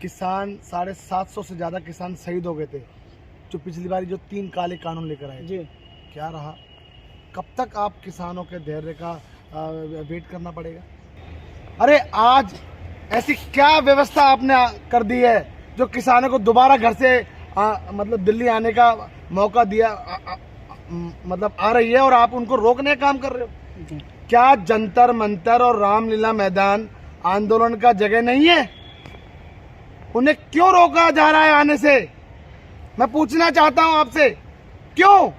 किसान 750 से ज़्यादा किसान शहीद हो गए थे जो पिछली बार जो 3 काले कानून लेकर आए जी। क्या रहा? कब तक आप किसानों के धैर्य का वेट करना पड़ेगा? अरे आज ऐसी क्या व्यवस्था आपने कर दी है जो किसानों को दोबारा घर से मतलब दिल्ली आने का मौका दिया मतलब आ रही है और आप उनको रोकने का काम कर रहे हो? क्या जंतर मंतर और रामलीला मैदान आंदोलन का जगह नहीं है? उन्हें क्यों रोका जा रहा है आने से? मैं पूछना चाहता हूं आपसे, क्यों?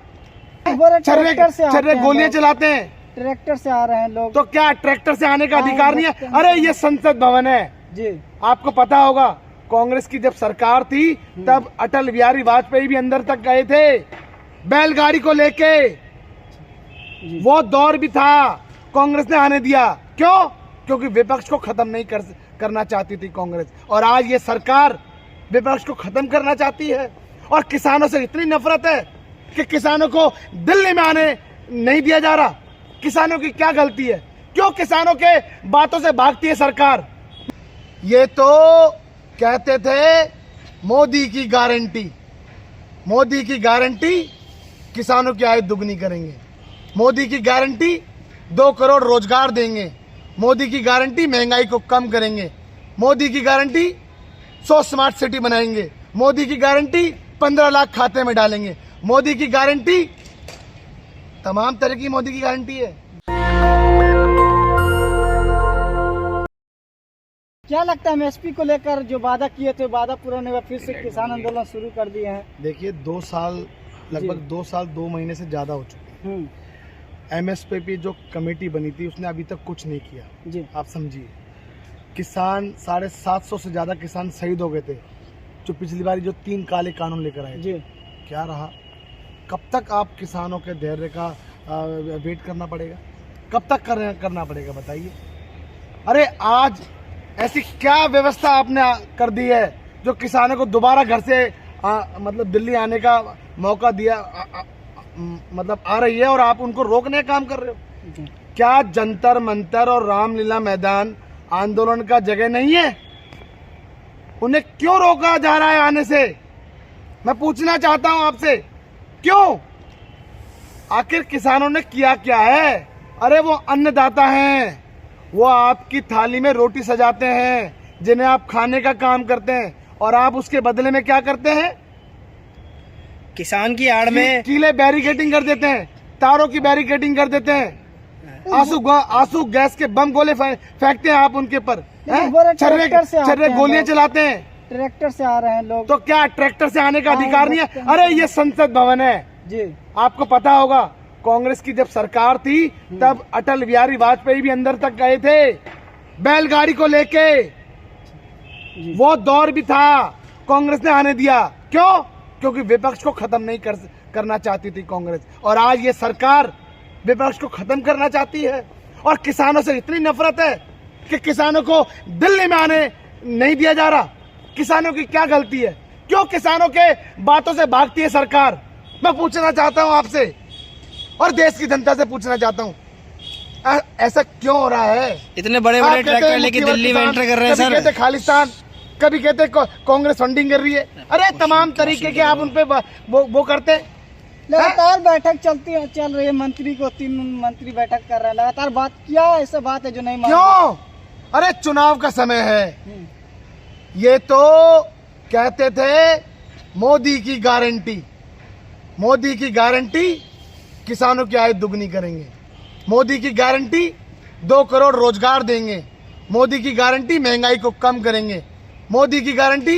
छर्रे गोलियां चलाते हैं, ट्रैक्टर से आ रहे हैं लोग। तो क्या ट्रैक्टर से आने का अधिकार नहीं है? अरे ये संसद भवन है जी। आपको पता होगा कांग्रेस की जब सरकार थी तब अटल बिहारी वाजपेयी भी अंदर तक गए थे बैलगाड़ी को लेके। वो दौर भी था, कांग्रेस ने आने दिया। क्यों? क्योंकि विपक्ष को खत्म नहीं करना चाहती थी कांग्रेस, और आज ये सरकार विपक्ष को खत्म करना चाहती है। और किसानों से इतनी नफरत है कि किसानों को दिल्ली में आने नहीं दिया जा रहा। किसानों की क्या गलती है? क्यों किसानों के बातों से भागती है सरकार? ये तो कहते थे मोदी की गारंटी, मोदी की गारंटी किसानों की आय दुगनी करेंगे, मोदी की गारंटी 2 करोड़ रोजगार देंगे, मोदी की गारंटी महंगाई को कम करेंगे, मोदी की गारंटी 100 स्मार्ट सिटी बनाएंगे, मोदी की गारंटी 15 लाख खाते में डालेंगे, मोदी की गारंटी तमाम तरह की मोदी की गारंटी है। क्या लगता है एमएसपी को लेकर जो वादा किए थे वादा पूरा नहीं हुआ, फिर से किसान आंदोलन शुरू कर दिए हैं? देखिए 2 साल लगभग 2 साल 2 महीने से ज्यादा हो चुके हैं। एमएसपी पे जो कमेटी बनी थी उसने अभी तक कुछ नहीं किया जी। आप समझिए, किसान 750 से ज्यादा किसान शहीद हो गए थे जो पिछली बार जो 3 काले कानून लेकर आए जी। क्या रहा? कब तक आप किसानों के धैर्य का वेट करना पड़ेगा? कब तक करना पड़ेगा बताइए? अरे आज ऐसी क्या व्यवस्था आपने कर दी है जो किसानों को दोबारा घर से मतलब दिल्ली आने का मौका दिया मतलब आ रही है और आप उनको रोकने का काम कर रहे हो? क्या जंतर मंतर और रामलीला मैदान आंदोलन का जगह नहीं है? उन्हें क्यों रोका जा रहा है आने से? मैं पूछना चाहता हूं आपसे, क्यों? आखिर किसानों ने किया क्या है? अरे वो अन्नदाता हैं, वो आपकी थाली में रोटी सजाते हैं जिन्हें आप खाने का काम करते हैं, और आप उसके बदले में क्या करते हैं? किसान की आड़ में कीले बैरिकेडिंग कर देते हैं, तारों की बैरिकेडिंग कर देते हैं, आंसू गैस के बम गोले फेंकते हैं आप उनके ऊपर, छर्रे गोलियां चलाते हैं। ट्रैक्टर से आ रहे हैं लोग। तो क्या ट्रैक्टर से आने का अधिकार नहीं है? अरे ये संसद भवन है जी। आपको आपको पता होगा कांग्रेस की जब सरकार थी तब अटल बिहारी वाजपेयी भी अंदर तक गए थे बैलगाड़ी को लेके। वो दौर भी था, कांग्रेस ने आने दिया। क्यों? क्योंकि विपक्ष को खत्म नहीं करना चाहती थी कांग्रेस, और आज ये सरकार विपक्ष को खत्म करना चाहती है। और किसानों से इतनी नफरत है कि किसानों को दिल्ली में आने नहीं दिया जा रहा। किसानों की क्या गलती है? क्यों किसानों के बातों से भागती है सरकार? मैं पूछना चाहता हूं आपसे और देश की जनता से पूछना चाहता हूं, ऐसा क्यों हो रहा है? इतने बड़े बड़े ट्रैक्टर लेके दिल्ली में एंटर कर रहे हैं सर। कहते खालिस्तान, कभी कहते कांग्रेस फंडिंग कर रही है। अरे तमाम तरीके के आप उनपे वो करते। लगातार बैठक चल रही है, मंत्री को 3 मंत्री बैठक कर रहे हैं लगातार। बात क्या ऐसा बात है जो नहीं मान? क्यों? अरे चुनाव का समय है। ये तो कहते थे मोदी की गारंटी, मोदी की गारंटी किसानों की आय दुगनी करेंगे, मोदी की गारंटी 2 करोड़ रोजगार देंगे, मोदी की गारंटी महंगाई को कम करेंगे, मोदी की गारंटी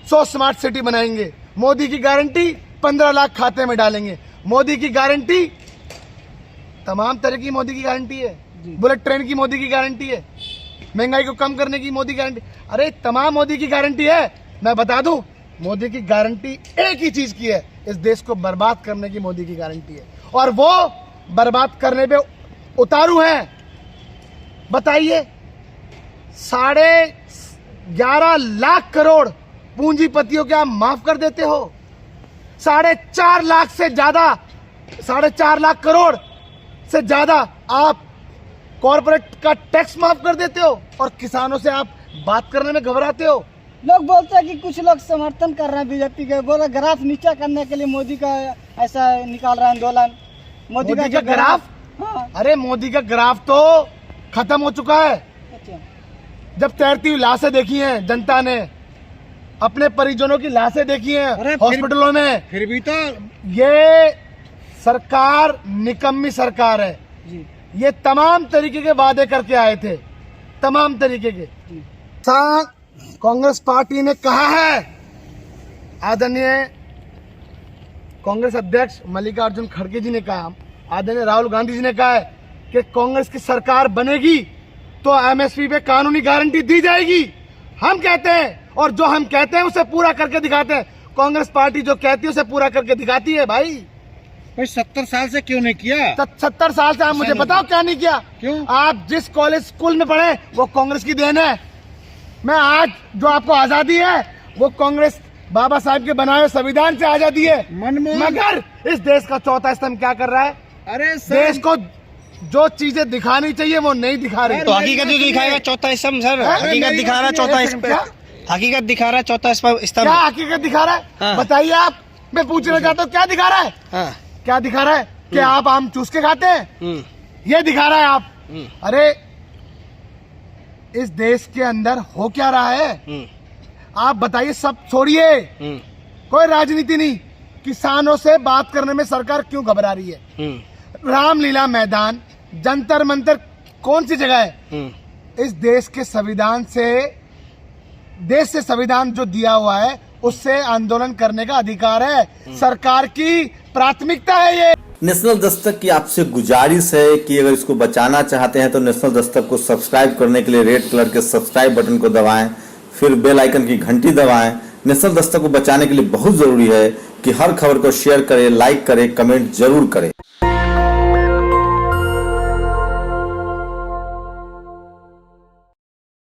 100 स्मार्ट सिटी बनाएंगे, मोदी की गारंटी 15 लाख खाते में डालेंगे, मोदी की गारंटी तमाम तरह की मोदी की गारंटी है। बुलेट ट्रेन की मोदी की गारंटी है, महंगाई को कम करने की मोदी गारंटी। अरे तमाम मोदी की गारंटी है। मैं बता दूं, मोदी की गारंटी एक ही चीज की है, इस देश को बर्बाद करने की मोदी की गारंटी है, और वो बर्बाद करने पे उतारू हैं। बताइए 11.5 लाख करोड़ पूंजीपतियों के आप माफ कर देते हो, 4.5 लाख से ज्यादा, 4.5 लाख करोड़ से ज्यादा आप कॉर्पोरेट का टैक्स माफ कर देते हो, और किसानों से आप बात करने में घबराते हो। लोग बोलते हैं कि कुछ लोग समर्थन कर रहे हैं बीजेपी के, बोला ग्राफ नीचा करने के लिए मोदी का ऐसा निकाल रहा है आंदोलन। मोदी का जो ग्राफ, हाँ, अरे मोदी का ग्राफ तो खत्म हो चुका है। अच्छा, जब तैरती हुई लाशें देखी हैं जनता ने, अपने परिजनों की लाशें देखी हैं हॉस्पिटलों में, फिर भी तो ये सरकार निकम्मी सरकार है। जी ये तमाम तरीके के वादे करके आए थे, तमाम तरीके के। कांग्रेस पार्टी ने कहा है, आदरणीय कांग्रेस अध्यक्ष मल्लिकार्जुन खड़गे जी ने कहा, आदरणीय राहुल गांधी जी ने कहा है कि कांग्रेस की सरकार बनेगी तो एमएसपी पे कानूनी गारंटी दी जाएगी। हम कहते हैं और जो हम कहते हैं उसे पूरा करके दिखाते हैं। कांग्रेस पार्टी जो कहती है उसे पूरा करके दिखाती है भाई। 70 साल से क्यों नहीं किया? 70 साल से आप मुझे बताओ क्या नहीं किया? क्यों? आप जिस कॉलेज स्कूल में पढ़े वो कांग्रेस की देन है। मैं आज जो आपको आजादी है वो कांग्रेस बाबा साहब के बनाए हुए संविधान से आजादी है। मगर इस देश का चौथा स्तंभ क्या कर रहा है? अरे देश को जो चीजें दिखानी चाहिए वो नहीं दिखा रही। तो हकीकत जो दिखाएगा चौथा स्तंभ सर, हकीकत दिखा रहा है चौथा स्तंभ, हकीकत दिखा रहा है चौथा स्तंभ। क्या हकीकत दिखा रहा है? हाँ। बताइए आप। मैं पूछना चाहता हूँ क्या दिखा रहा है? हाँ। क्या दिखा रहा है कि आप आम चूस के खाते हैं? ये दिखा रहा है आप। अरे इस देश के अंदर हो क्या रहा है आप बताइए। सब छोड़िए, कोई राजनीति नहीं, किसानों से बात करने में सरकार क्यों घबरा रही है? रामलीला मैदान, जंतर मंतर कौन सी जगह है? इस देश के संविधान से, देश से संविधान जो दिया हुआ है उससे आंदोलन करने का अधिकार है। सरकार की प्राथमिकता है ये। नेशनल दस्तक की आपसे गुजारिश है कि अगर इसको बचाना चाहते हैं तो नेशनल दस्तक को सब्सक्राइब करने के लिए रेड कलर के सब्सक्राइब बटन को दबाएं, फिर बेल आइकन की घंटी दबाएं। नेशनल दस्तक को बचाने के लिए बहुत जरूरी है कि हर खबर को शेयर करें, लाइक करें, कमेंट जरूर करें।